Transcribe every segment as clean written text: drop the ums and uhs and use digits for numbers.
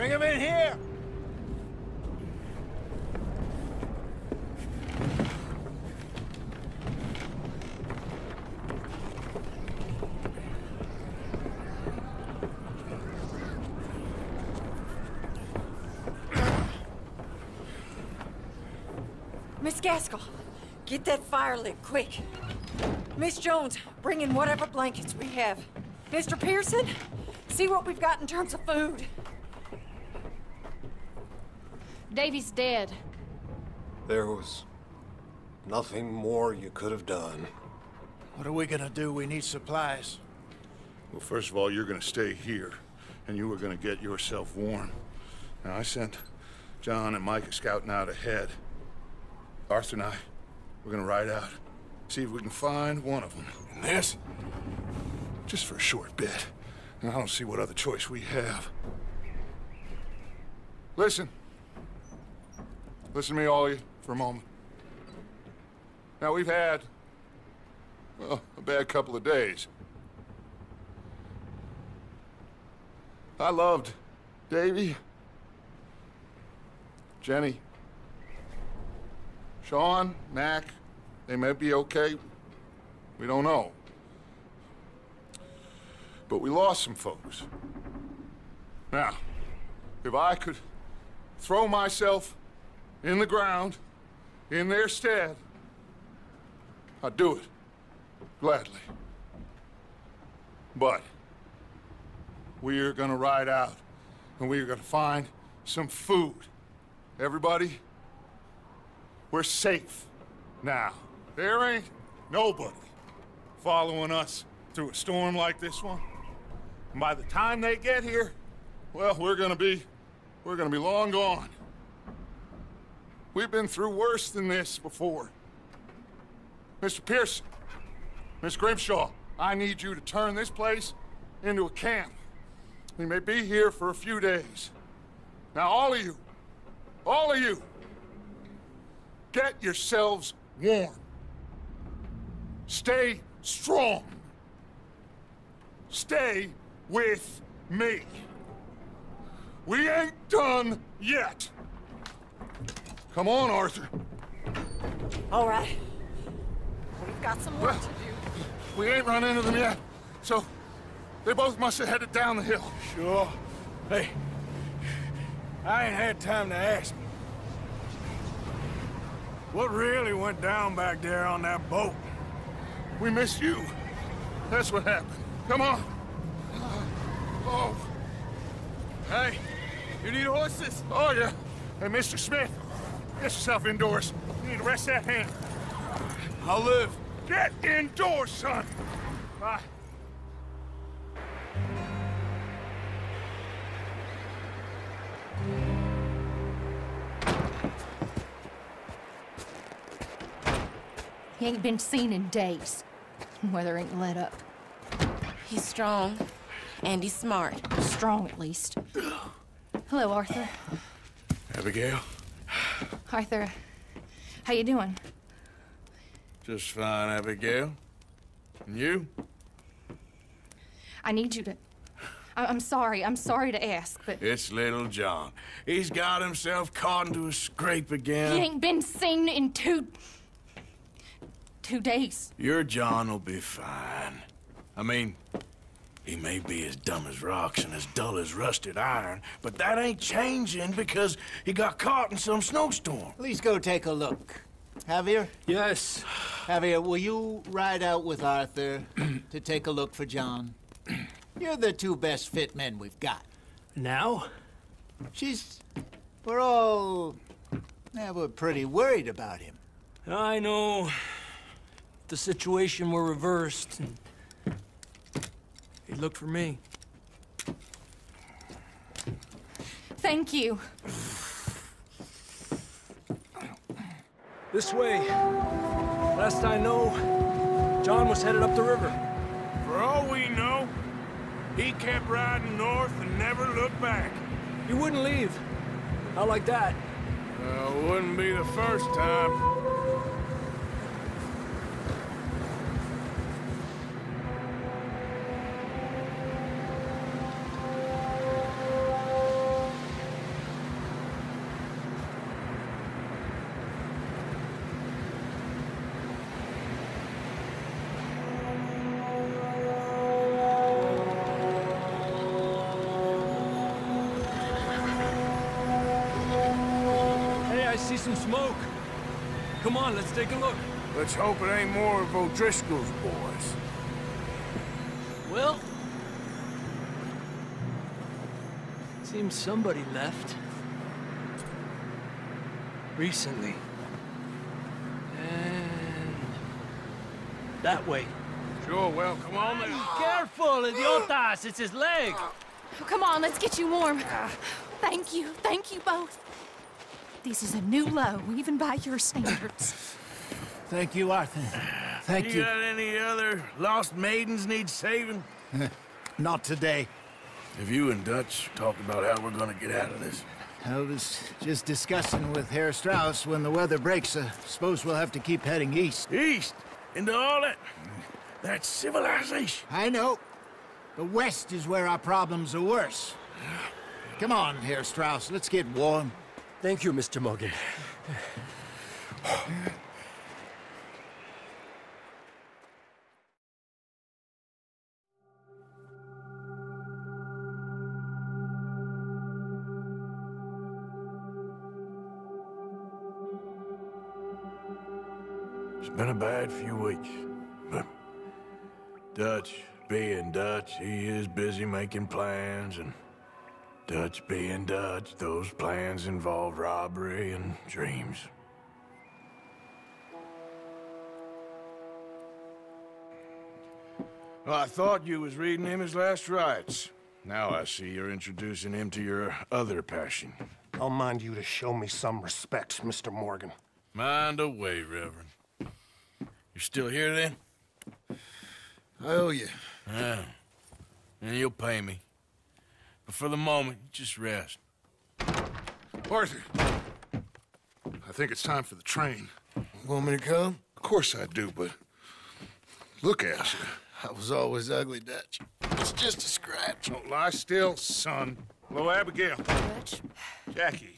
Bring him in here! Miss Gaskell, get that fire lit, quick. Miss Jones, bring in whatever blankets we have. Mr. Pearson, see what we've got in terms of food. Davy's dead. There was nothing more you could have done. What are we gonna do? We need supplies. Well, first of all, you're gonna stay here, and you are gonna get yourself warm. Now, I sent John and Micah scouting out ahead. Arthur and I, we're gonna ride out, see if we can find one of them. And this, just for a short bit. And I don't see what other choice we have. Listen. Listen to me, all of you, for a moment. Now, we've had, well, a bad couple of days. I loved Davy, Jenny, Sean, Mac. They may be okay. We don't know. But we lost some folks. Now, if I could throw myself in the ground in their stead, I'd do it, gladly. But we're gonna ride out, and we're gonna find some food. Everybody, we're safe now. There ain't nobody following us through a storm like this one. And by the time they get here, well, we're gonna be long gone. We've been through worse than this before. Mr. Pearson, Miss Grimshaw, I need you to turn this place into a camp. We may be here for a few days. Now, all of you, get yourselves warm. Stay strong. Stay with me. We ain't done yet. Come on, Arthur. All right. We've got some work to do. We ain't run into them yet, so they both must have headed down the hill. Sure. Hey, I ain't had time to ask. What really went down back there on that boat? We missed you. That's what happened. Come on. Oh. Hey, you need horses? Oh, yeah. Hey, Mr. Smith, get yourself indoors. You need to rest that hand. I'll live. Get indoors, son. Bye. He ain't been seen in days. Weather ain't let up. He's strong, and he's smart. Strong, at least. Hello, Arthur. Abigail? Arthur, how you doing? Just fine, Abigail. And you? I need you to... I'm sorry to ask, but... It's little John. He's got himself caught into a scrape again. He ain't been seen in two days. Your John will be fine. I mean, he may be as dumb as rocks and as dull as rusted iron, but that ain't changing because he got caught in some snowstorm. Please go take a look. Javier? Yes. Javier, will you ride out with Arthur to take a look for John? You're the two best fit men we've got. Now? We're pretty worried about him. I know. If the situation were reversed, and he'd look for me. Thank you. This way. Last I know, John was headed up the river. For all we know, he kept riding north and never looked back. He wouldn't leave. Not like that. Wouldn't be the first time. smoke. Come on, let's take a look. Let's hope it ain't more of O'Driscoll's boys. Well, seems somebody left. Recently. And that way. Sure, well, come on then. Careful, idiotas! It's his leg! Oh, come on, let's get you warm. Thank you both. This is a new low, even by your standards. Thank you, Arthur. Thank you. You got any other lost maidens need saving? Not today. Have you and Dutch talked about how we're gonna get out of this? I was just discussing with Herr Strauss when the weather breaks. Suppose we'll have to keep heading east. East? Into all that? That's civilization. I know. The west is where our problems are worse. Come on, Herr Strauss, let's get warm. Thank you, Mr. Morgan. It's been a bad few weeks, but Dutch being Dutch, he is busy making plans, and Dutch being Dutch, those plans involve robbery and dreams. Well, I thought you was reading him his last rites. Now I see you're introducing him to your other passion. I'll mind you to show me some respect, Mr. Morgan. Mind away, Reverend. You still here, then? I owe you. Yeah. And you'll pay me. But for the moment, just rest. Arthur, I think it's time for the train. Want me to come? Of course I do, but look at you. I was always ugly, Dutch. It's just a scratch. Don't lie still, son. Hello, Abigail. Dutch, Jackie.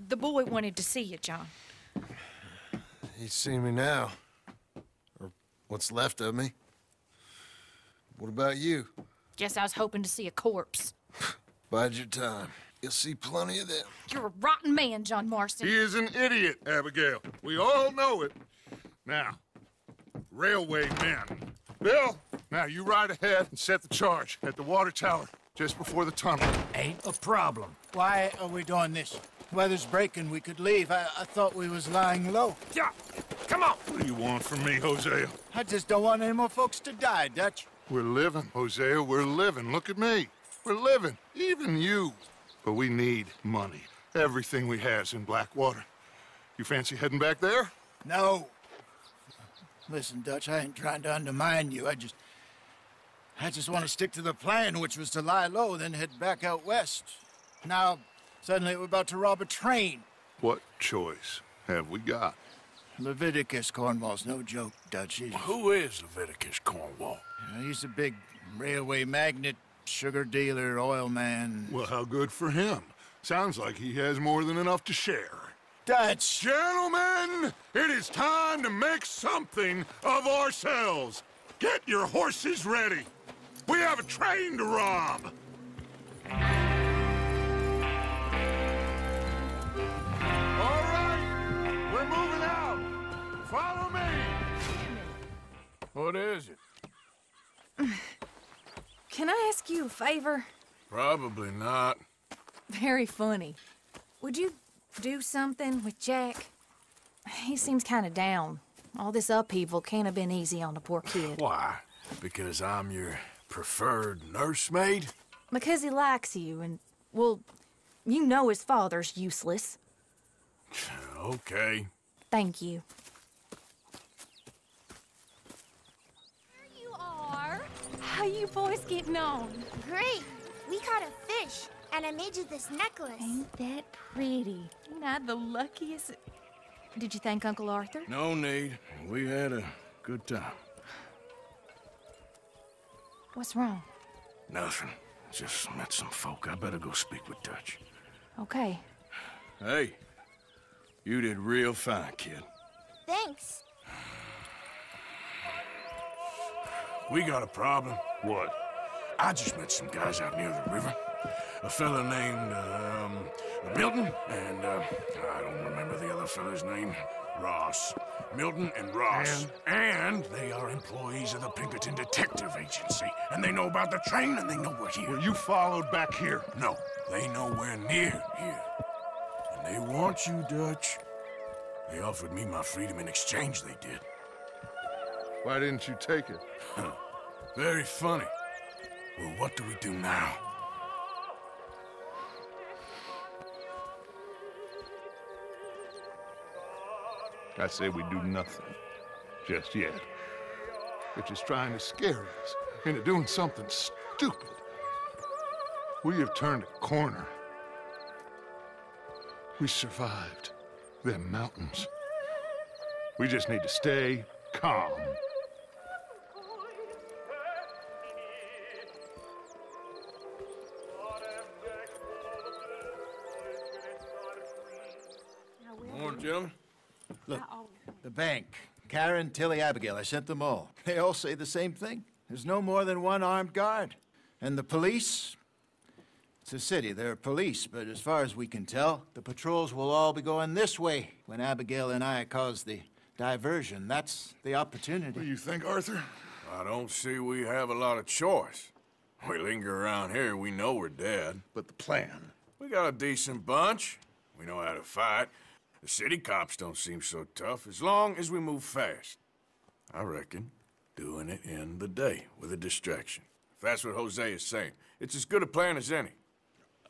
the boy wanted to see you, John. He's seen me now. Or what's left of me. What about you? Guess I was hoping to see a corpse. Bide your time. You'll see plenty of them. You're a rotten man, John Marston. He is an idiot, Abigail. We all know it. Now, railway men. Bill, now you ride ahead and set the charge at the water tower just before the tunnel. Ain't a problem. Why are we doing this? Weather's breaking, we could leave. I thought we was lying low. Yeah, come on. What do you want from me, Hosea? I just don't want any more folks to die, Dutch. We're living, Hosea, we're living. Look at me. We're living, even you. But we need money. Everything we has in Blackwater. You fancy heading back there? No. Listen, Dutch, I ain't trying to undermine you. I just want to stick to the plan, which was to lie low, then head back out west. Now, suddenly we're about to rob a train. What choice have we got? Leviticus Cornwall's no joke, Dutch. Who is Leviticus Cornwall? He's a big railway magnate, sugar dealer, oil man. Well, how good for him. Sounds like he has more than enough to share. Dutch! Gentlemen, it is time to make something of ourselves. Get your horses ready. We have a train to rob. All right, we're moving out. Follow me. What is it? Can I ask you a favor? Probably not. Very funny. Would you do something with Jack? He seems kind of down. All this upheaval can't have been easy on the poor kid. Why? Because I'm your preferred nursemaid? Because he likes you, and, well, you know his father's useless. Okay. Thank you. There you are. How you boys getting on? Great. We caught a fish, and I made you this necklace. Ain't that pretty? Ain't I the luckiest? Did you thank Uncle Arthur? No need. We had a good time. What's wrong? Nothing. Just met some folk. I better go speak with Dutch. Okay. Hey, you did real fine, kid. Thanks. We got a problem. What? I just met some guys out near the river. A fella named, Milton and, I don't remember the other fella's name. Ross. Milton and Ross. And they are employees of the Pinkerton Detective Agency. And they know about the train and they know we're here. Were you followed back here? No, they know we're near here. And they want you, Dutch. They offered me my freedom in exchange, they did. Why didn't you take it? Very funny. Well, what do we do now? I say we do nothing. Just yet. Which is trying to scare us into doing something stupid. We have turned a corner. We survived them mountains. We just need to stay calm. Morning, gentlemen. Look, the bank, Karen, Tilly, Abigail, I sent them all. They all say the same thing. There's no more than one armed guard. And the police? It's a city, there are police, but as far as we can tell, the patrols will all be going this way when Abigail and I cause the diversion. That's the opportunity. What do you think, Arthur? I don't see we have a lot of choice. We linger around here, we know we're dead. But the plan? We got a decent bunch. We know how to fight. The city cops don't seem so tough as long as we move fast. I reckon doing it in the day with a distraction. If that's what Jose is saying, it's as good a plan as any.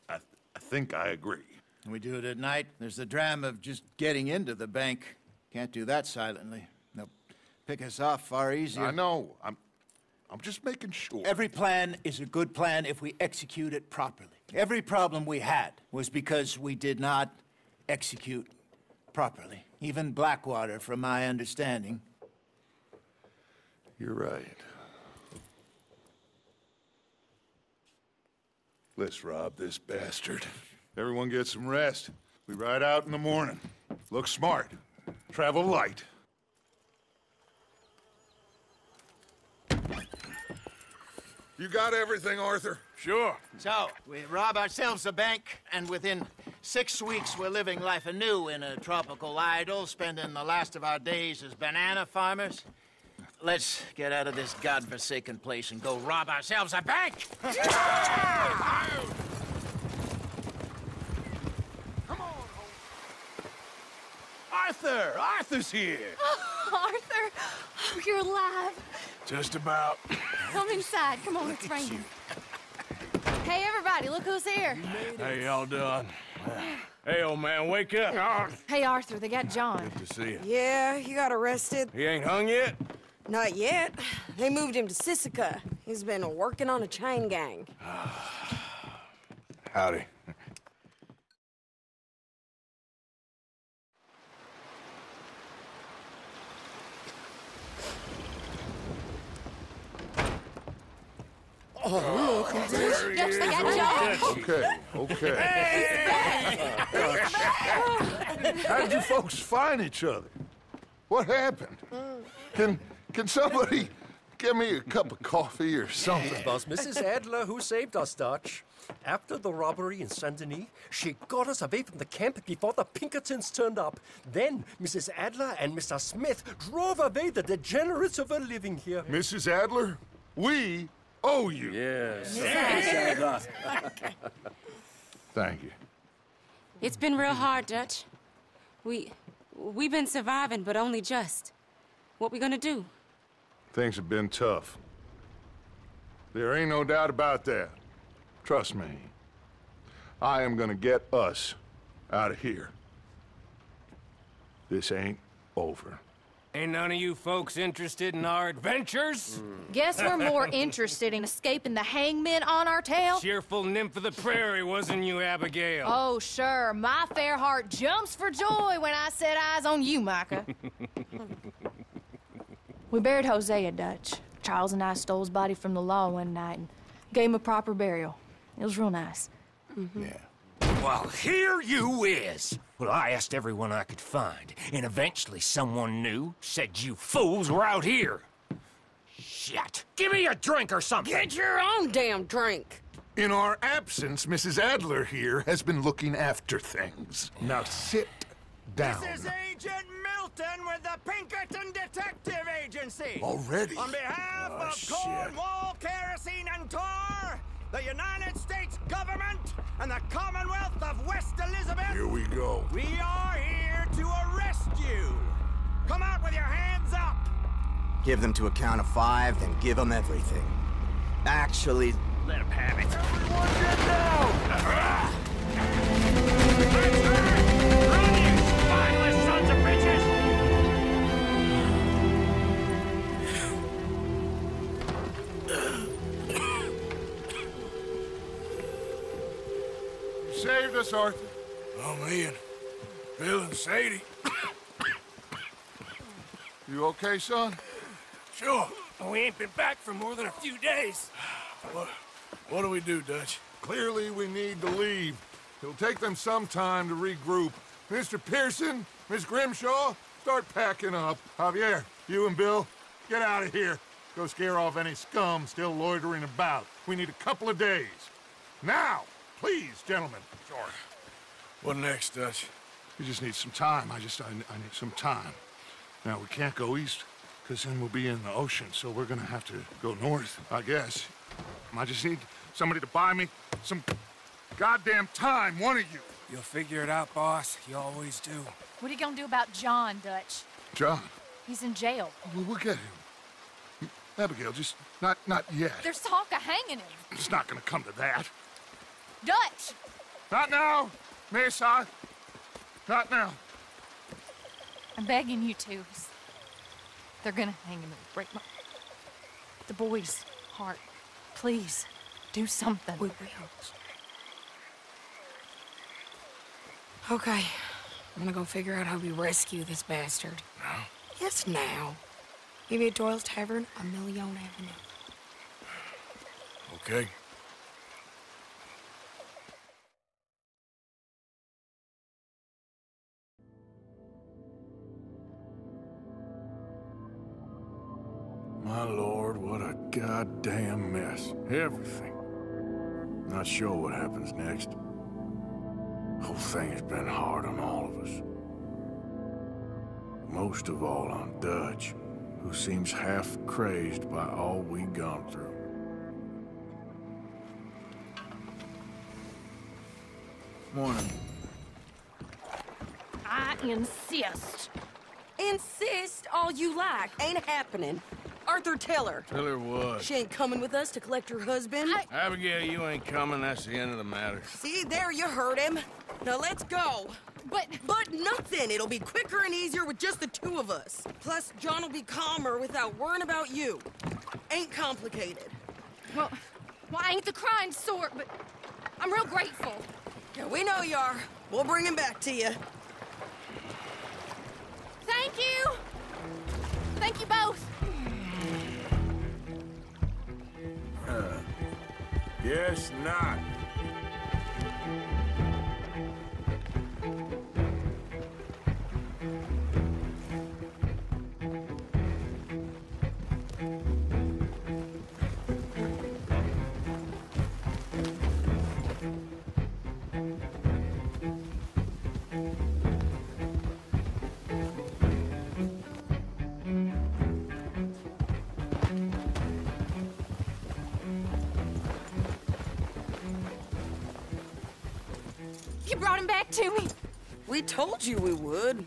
I think I agree. And we do it at night. There's the drama of just getting into the bank. Can't do that silently. They'll pick us off far easier. I know. I'm just making sure. Every plan is a good plan if we execute it properly. Every problem we had was because we did not execute properly. Even Blackwater, from my understanding. You're right. Let's rob this bastard. Everyone get some rest. We ride out in the morning. Look smart. Travel light. You got everything, Arthur? Sure. So, we rob ourselves a bank, and within 6 weeks we're living life anew in a tropical idyll, spending the last of our days as banana farmers. Let's get out of this godforsaken place and go rob ourselves a bank! Come on, Arthur! Arthur's here! Oh, Arthur! Oh, you're alive. Just about. Come inside. Come on, it's raining. Hey, everybody, look who's here. How y'all doing? Hey, old man, wake up. Hey, Arthur, they got John. Good to see you. Yeah, he got arrested. He ain't hung yet? Not yet. They moved him to Sisika. He's been working on a chain gang. Howdy. Oh, look, Dutch, they got John. Okay. How did you folks find each other? What happened? Can somebody give me a cup of coffee or something? It was Mrs. Adler who saved us, Dutch. After the robbery in Saint Denis, she got us away from the camp before the Pinkertons turned up. Then Mrs. Adler and Mr. Smith drove away the degenerates who were living here. Mrs. Adler, we owe you. Yes. Thank you. It's been real hard, Dutch. We've been surviving, but only just. What we gonna do? Things have been tough. There ain't no doubt about that. Trust me. I am gonna get us out of here. This ain't over. Ain't none of you folks interested in our adventures? Guess we're more interested in escaping the hangmen on our tail. Cheerful nymph of the prairie, wasn't you, Abigail? Oh, sure. My fair heart jumps for joy when I set eyes on you, Micah. We buried Hosea, Dutch. Charles and I stole his body from the law one night and gave him a proper burial. It was real nice. Yeah. Well, here you is. Well, I asked everyone I could find, and eventually someone new said you fools were out here. Shit. Give me a drink or something. Get your own damn drink. In our absence, Mrs. Adler here has been looking after things. Now sit down. This is Agent Milton with the Pinkerton Detective Agency. Already? On behalf of Cornwall, Kerosene, and Tar, the United States government, and the Commonwealth of West Elizabeth. Here we go. We are here to arrest you. Come out with your hands up. Give them to a count of 5, then give them everything. Actually, let them have it. Everyone get down! Run, you spineless sons of bitches! You saved us, Arthur. Oh, me and Bill and Sadie. You okay, son? Sure. We ain't been back for more than a few days. What do we do, Dutch? Clearly, we need to leave. It'll take them some time to regroup. Mr. Pearson, Miss Grimshaw, start packing up. Javier, you and Bill, get out of here. Go scare off any scum still loitering about. We need a couple of days. Now, please, gentlemen. Sure. What next, Dutch? We just need some time. I need some time. Now, we can't go east, because then we'll be in the ocean, so we're gonna have to go north, I guess. I just need somebody to buy me some goddamn time, one of you. You'll figure it out, boss. You always do. What are you gonna do about John, Dutch? John? He's in jail. We'll get him. Abigail, just not yet. There's talk of hanging him. It's not gonna come to that. Dutch! Not now, Mesa. Not now. I'm begging you to. They're gonna hang him. It'll break the boy's heart. Please, do something. We will. Okay. I'm gonna go figure out how we rescue this bastard. Now? Yes, now. Meet me at Doyle's Tavern on Million Avenue. Okay. My lord, what a goddamn mess. Everything. Not sure what happens next. Whole thing has been hard on all of us. Most of all on Dutch, who seems half crazed by all we've gone through. Morning. I insist. Insist all you like. Ain't happening. Arthur, tell her. Tell her what? She ain't coming with us to collect her husband. Abigail, you ain't coming. That's the end of the matter. See, there you heard him. Now let's go. But nothing. It'll be quicker and easier with just the two of us. Plus, John will be calmer without worrying about you. Ain't complicated. Well, I ain't the crying sort, but I'm real grateful. Yeah, we know you are. We'll bring him back to you. Thank you. Thank you both. Guess not. You brought him back to me. We told you we would.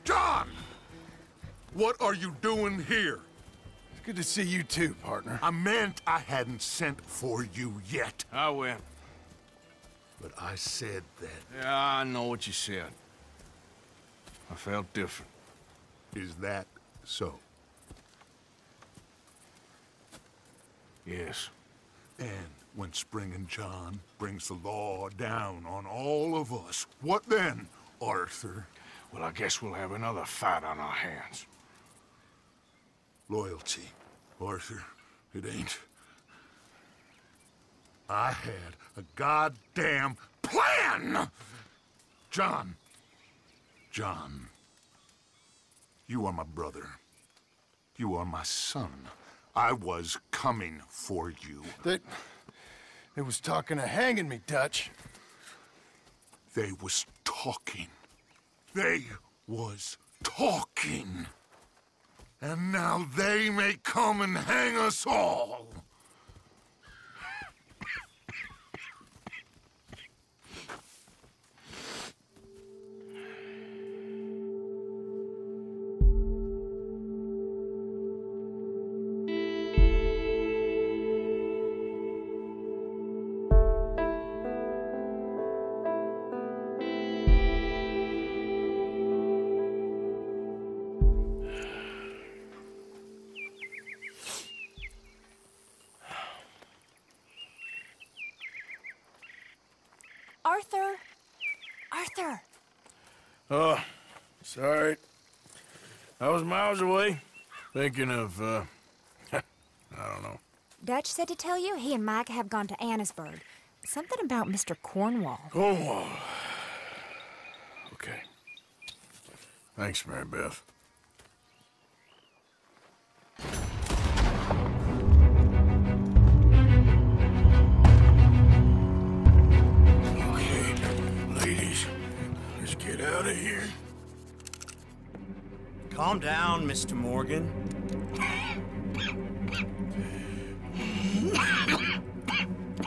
John! What are you doing here? It's good to see you too, partner. I meant I hadn't sent for you yet. I went. But I said that. Yeah, I know what you said. I felt different. Is that so? Yes. And when Spring and John brings the law down on all of us, what then, Arthur? Well, I guess we'll have another fight on our hands. Loyalty, Arthur, it ain't. I had a goddamn plan! John, you are my brother. You are my son. I was coming for you. They was talking of hanging me, Dutch. They was talking. They was talking. And now they may come and hang us all. Arthur! Arthur! Oh, sorry. I was miles away, thinking of, I don't know. Dutch said to tell you he and Micah have gone to Annisburg. Something about Mr. Cornwall. Cornwall. Okay. Thanks, Mary Beth. Okay, ladies, let's get out of here. Calm down, Mr. Morgan.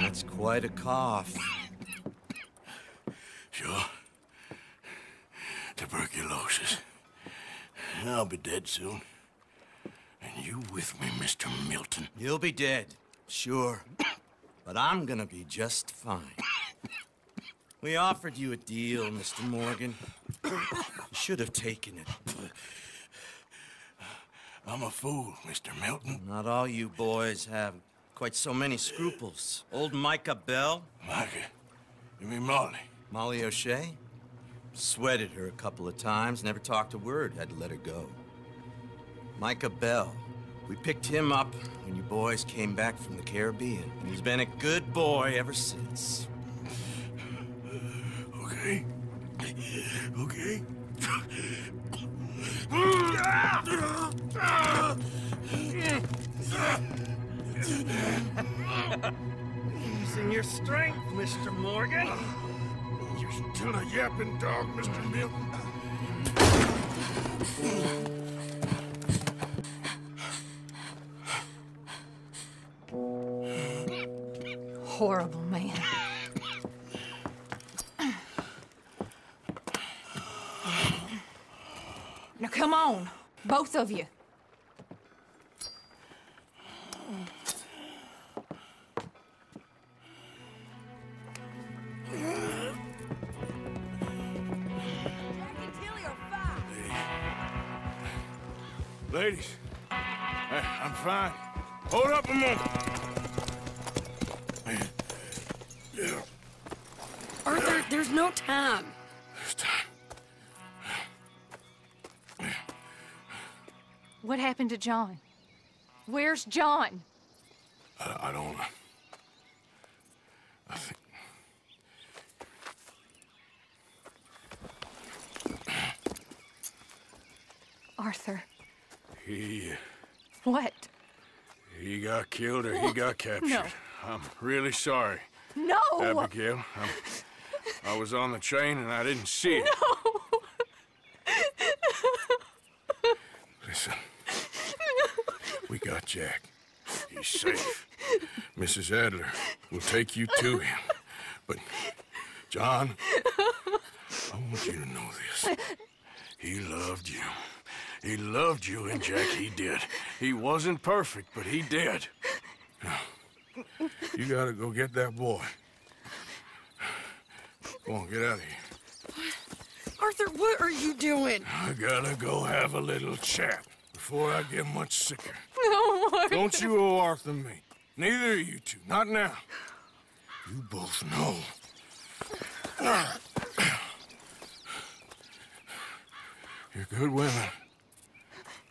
That's quite a cough. Sure. Tuberculosis. I'll be dead soon. And you with me, Mr. Milton? You'll be dead, sure. But I'm gonna be just fine. We offered you a deal, Mr. Morgan. You should have taken it. I'm a fool, Mr. Milton. Not all you boys have quite so many scruples. Old Micah Bell. Micah? You mean Molly? Molly O'Shea? Sweated her a couple of times, never talked a word, had to let her go. Micah Bell. We picked him up when you boys came back from the Caribbean, and he's been a good boy ever since. Okay. Okay. Using your strength, Mr. Morgan. You're still a yapping dog, Mr. Milton. Horrible man. Now come on, both of you. Ladies, I'm fine. Hold up a moment. Arthur, there's no time. There's time. What happened to John? Where's John? I don't... I think... Arthur. He... What? He got killed or he got captured. No. I'm really sorry. No! Abigail, I was on the train and I didn't see it. No! Listen. We got Jack. He's safe. Mrs. Adler will take you to him. But, John, I want you to know this. He loved you. He loved you, and Jack, he did. He wasn't perfect, but he did. Now, you gotta go get that boy. Come on, get out of here. Arthur, what are you doing? I gotta go have a little chat before I get much sicker. No, Arthur. Don't you owe Arthur me. Neither of you two. Not now. You both know. You're good women.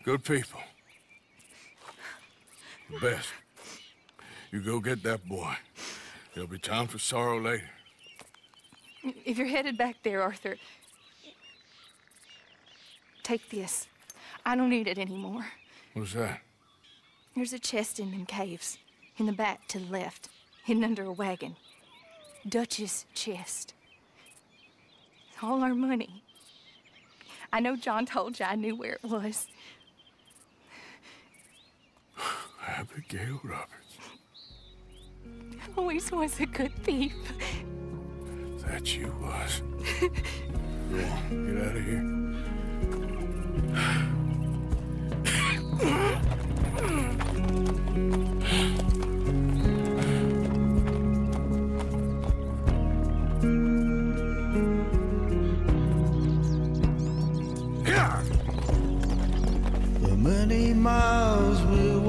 Good people. The best. You go get that boy. There'll be time for sorrow later. If you're headed back there, Arthur, take this. I don't need it anymore. What's that? There's a chest in them caves, in the back to the left. hidden under a wagon. Dutch's chest. All our money. I know John told you I knew where it was. Abigail Roberts. Always was a good thief. That you was. Go on, get out of here. The many miles we walk.